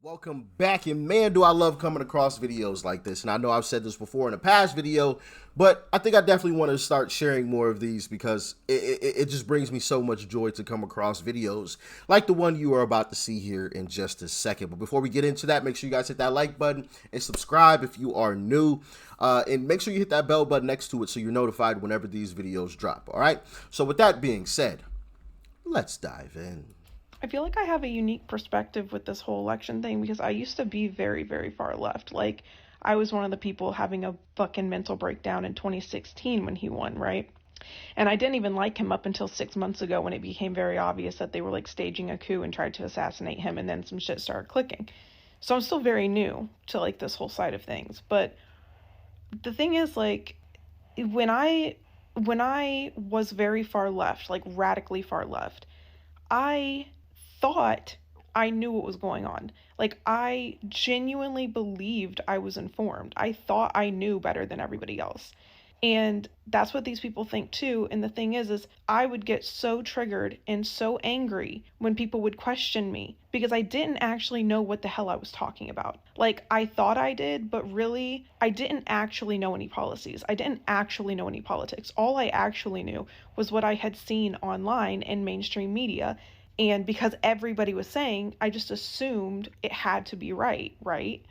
Welcome back, and man, do I love coming across videos like this. And I know I've said this before in a past video, but I think I definitely want to start sharing more of these because it just brings me so much joy to come across videos like the one you are about to see here in just a second. But before we get into that, make sure you guys hit that like button and subscribe if you are new. And make sure you hit that bell button next to it so you're notified whenever these videos drop. All right. So with that being said, let's dive in. I feel like I have a unique perspective with this whole election thing because I used to be very, very far left. Like, I was one of the people having a fucking mental breakdown in 2016 when he won, right? And I didn't even like him up until 6 months ago when it became very obvious that they were like staging a coup and tried to assassinate him, and then some shit started clicking. So I'm still very new to like this whole side of things. But the thing is, like, when I was very far left, like radically far left, I thought I knew what was going on. Like, I genuinely believed I was informed. I thought I knew better than everybody else. And that's what these people think too. And the thing is I would get so triggered and so angry when people would question me because I didn't actually know what the hell I was talking about. Like, I thought I did, but really, I didn't actually know any policies. I didn't actually know any politics. All I actually knew was what I had seen online in mainstream media. And because everybody was saying, I just assumed it had to be right, right?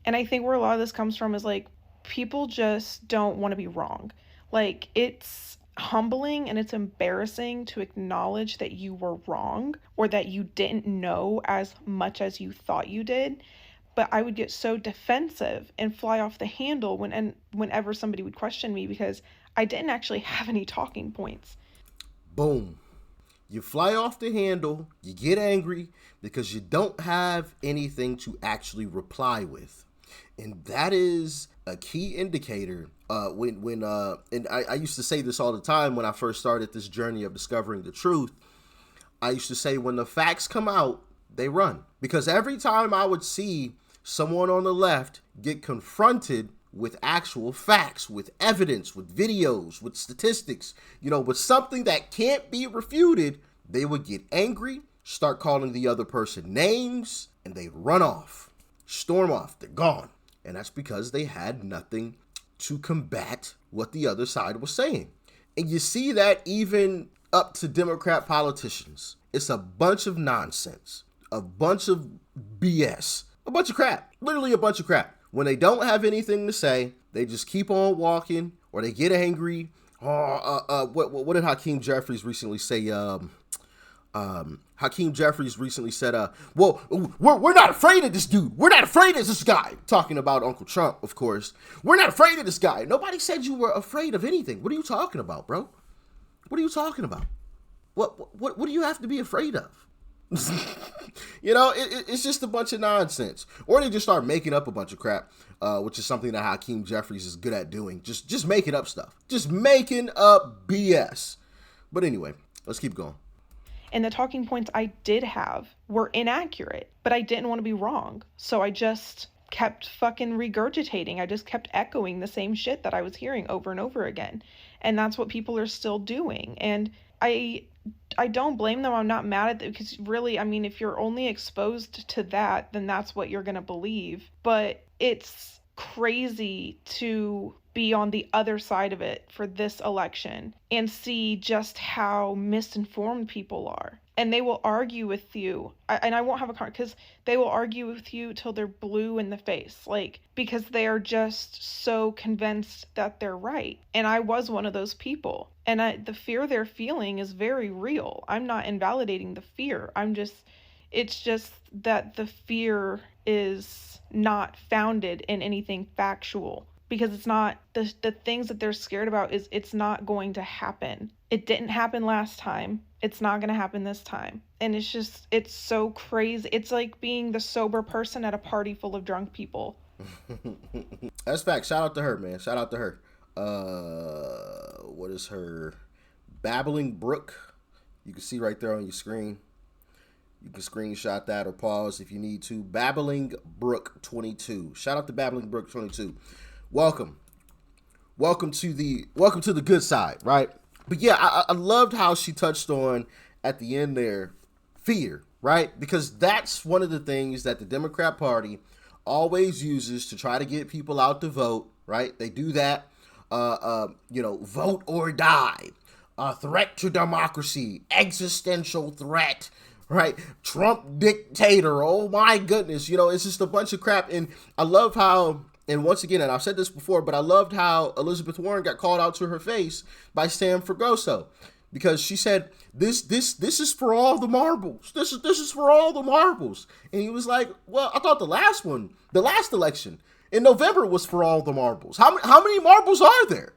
And I think where a lot of this comes from is like, people just don't want to be wrong. Like, it's humbling and it's embarrassing to acknowledge that you were wrong or that you didn't know as much as you thought you did. But I would get so defensive and fly off the handle whenever somebody would question me because I didn't actually have any talking points. Boom. You fly off the handle, you get angry because you don't have anything to actually reply with. And that is a key indicator and I used to say this all the time when I first started this journey of discovering the truth. I used to say when the facts come out, they run. Because every time I would see someone on the left get confronted with actual facts, with evidence, with videos, with statistics, with something that can't be refuted, they would get angry, start calling the other person names, and they'd run off, storm off, they're gone. And that's because they had nothing to combat what the other side was saying. And you see that even up to Democrat politicians. It's a bunch of nonsense, a bunch of BS, a bunch of crap, literally a bunch of crap. When they don't have anything to say, they just keep on walking, or they get angry. What did Hakeem Jeffries recently say? Hakeem Jeffries recently said, well, we're not afraid of this dude. We're not afraid of this guy. Talking about Uncle Trump, of course. We're not afraid of this guy. Nobody said you were afraid of anything. What are you talking about, bro? What are you talking about? What do you have to be afraid of? It's just a bunch of nonsense. Or they just start making up a bunch of crap, which is something that Hakeem Jeffries is good at doing. Just making up stuff. Just making up BS. But anyway, let's keep going. And the talking points I did have were inaccurate, but I didn't want to be wrong. So I just kept fucking regurgitating. I just kept echoing the same shit that I was hearing over and over again. And that's what people are still doing. And I don't blame them. I'm not mad at them because really, I mean, if you're only exposed to that, then that's what you're going to believe. But it's crazy to be on the other side of it for this election and see just how misinformed people are. And they will argue with you, and I won't have a car because they will argue with you till they're blue in the face, like, because they are just so convinced that they're right. And I was one of those people. And the fear they're feeling is very real. I'm not invalidating the fear. It's just that the fear is not founded in anything factual. Because it's not, the things that they're scared about is it's not going to happen. It didn't happen last time. It's not going to happen this time. And it's so crazy. It's like being the sober person at a party full of drunk people. That's fact. Shout out to her, man. Shout out to her. What is her? Babbling Brook. You can see right there on your screen. You can screenshot that or pause if you need to. Babbling Brook 22. Shout out to Babbling Brook 22. Welcome to the good side, right? But yeah, I loved how she touched on at the end there fear, right? Because that's one of the things that the Democrat Party always uses to try to get people out to vote, right? They do that, vote or die, a threat to democracy, existential threat, right? Trump dictator. Oh my goodness. It's just a bunch of crap. And I love how, and once again, and I've said this before, but I loved how Elizabeth Warren got called out to her face by Sam Fragoso, because she said, this is for all the marbles. This is for all the marbles. And he was like, well, I thought the last election in November was for all the marbles. How many marbles are there?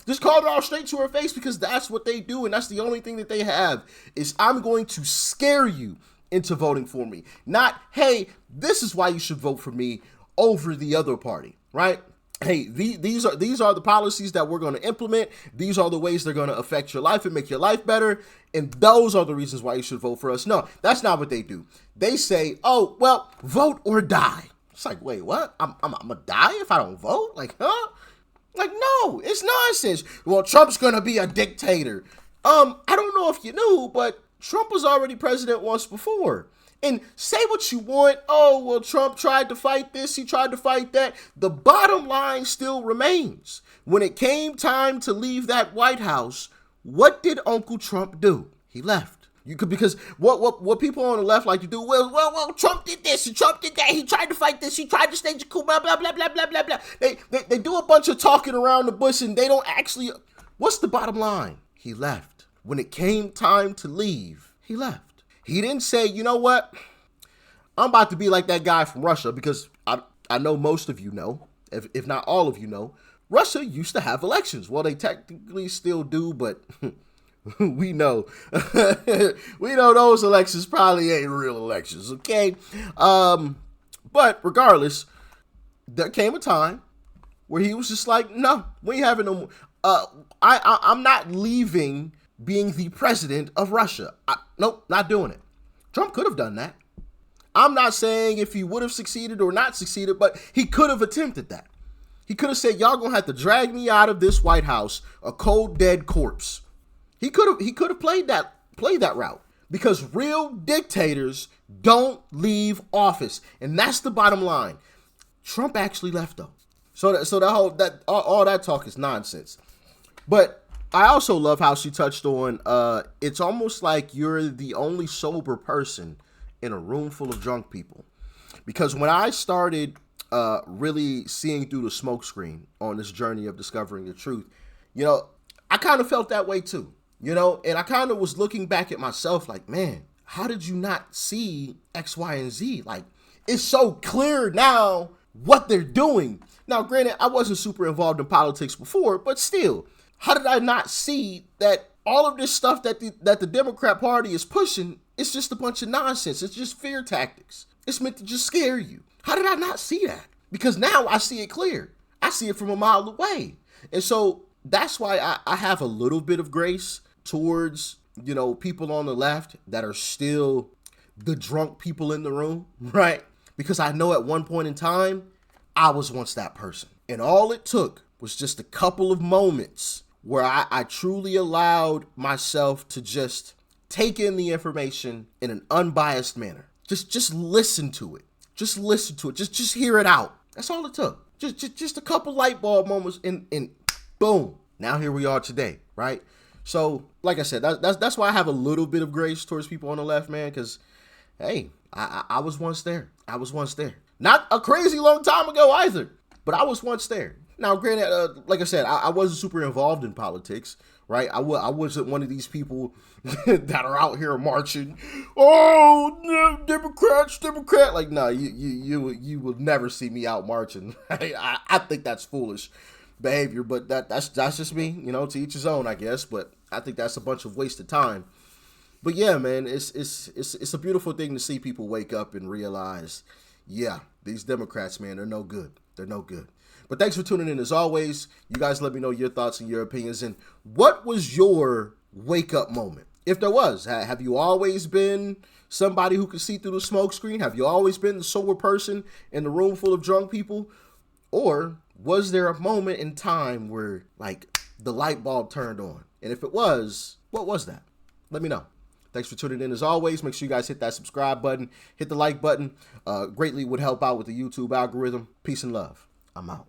Just called it all straight to her face, because that's what they do. And that's the only thing that they have, is I'm going to scare you into voting for me. Not, hey, this is why you should vote for me over the other party, right? Hey, these are the policies that we're going to implement. These are the ways they're going to affect your life and make your life better. And those are the reasons why you should vote for us. No, that's not what they do. They say, oh, well, vote or die. It's like, wait, what? I'm going to die if I don't vote? Like, huh? Like, no, it's nonsense. Well, Trump's going to be a dictator. I don't know if you knew, but Trump was already president once before. And say what you want. Oh, well, Trump tried to fight this. He tried to fight that. The bottom line still remains. When it came time to leave that White House, what did Uncle Trump do? He left. Because what people on the left like to do, well, Trump did this and Trump did that. He tried to fight this. He tried to stage a coup, blah, blah, blah, blah, blah, blah, blah. They do a bunch of talking around the bush, and they don't actually. What's the bottom line? He left. When it came time to leave, he left. He didn't say, you know what, I'm about to be like that guy from Russia, because I know most of you know, if not all of you know, Russia used to have elections. Well, they technically still do, but we know. We know those elections probably ain't real elections, okay? But regardless, there came a time where he was just like, no, we ain't having no more. I'm not leaving being the president of Russia. Nope, not doing it. Trump could have done that. I'm not saying if he would have succeeded or not succeeded, but he could have attempted that. He could have said, y'all gonna have to drag me out of this White House, a cold, dead corpse. He could have played that route, because real dictators don't leave office. And that's the bottom line. Trump actually left though. So all that talk is nonsense. But I also love how she touched on, it's almost like you're the only sober person in a room full of drunk people. Because when I started really seeing through the smokescreen on this journey of discovering the truth, I kind of felt that way too, and I kind of was looking back at myself like, man, how did you not see X, Y, and Z? Like, it's so clear now what they're doing. Now, granted, I wasn't super involved in politics before, but still, how did I not see that all of this stuff that the Democrat Party is pushing is just a bunch of nonsense? It's just fear tactics. It's meant to just scare you. How did I not see that? Because now I see it clear. I see it from a mile away. And so that's why I have a little bit of grace towards, people on the left that are still the drunk people in the room, right? Because I know at one point in time, I was once that person. And all it took was just a couple of moments where I truly allowed myself to just take in the information in an unbiased manner. Just listen to it. Just listen to it. Just hear it out. That's all it took. Just a couple light bulb moments, and boom. Now here we are today, right? So, like I said, that's why I have a little bit of grace towards people on the left, man, because, hey, I was once there. I was once there. Not a crazy long time ago either, but I was once there. Now, granted, like I said, I wasn't super involved in politics, right? I wasn't one of these people that are out here marching. Oh, no, Democrats. Like, no, you will never see me out marching. I think that's foolish behavior, but that's just me, to each his own, I guess. But I think that's a bunch of wasted time. But yeah, man, it's a beautiful thing to see people wake up and realize, yeah, these Democrats, man, they're no good. They're no good. But thanks for tuning in as always. You guys let me know your thoughts and your opinions. And what was your wake-up moment? If there was, have you always been somebody who could see through the smoke screen? Have you always been the sober person in the room full of drunk people? Or was there a moment in time where, like, the light bulb turned on? And if it was, what was that? Let me know. Thanks for tuning in as always. Make sure you guys hit that subscribe button, hit the like button. Greatly would help out with the YouTube algorithm. Peace and love. I'm out.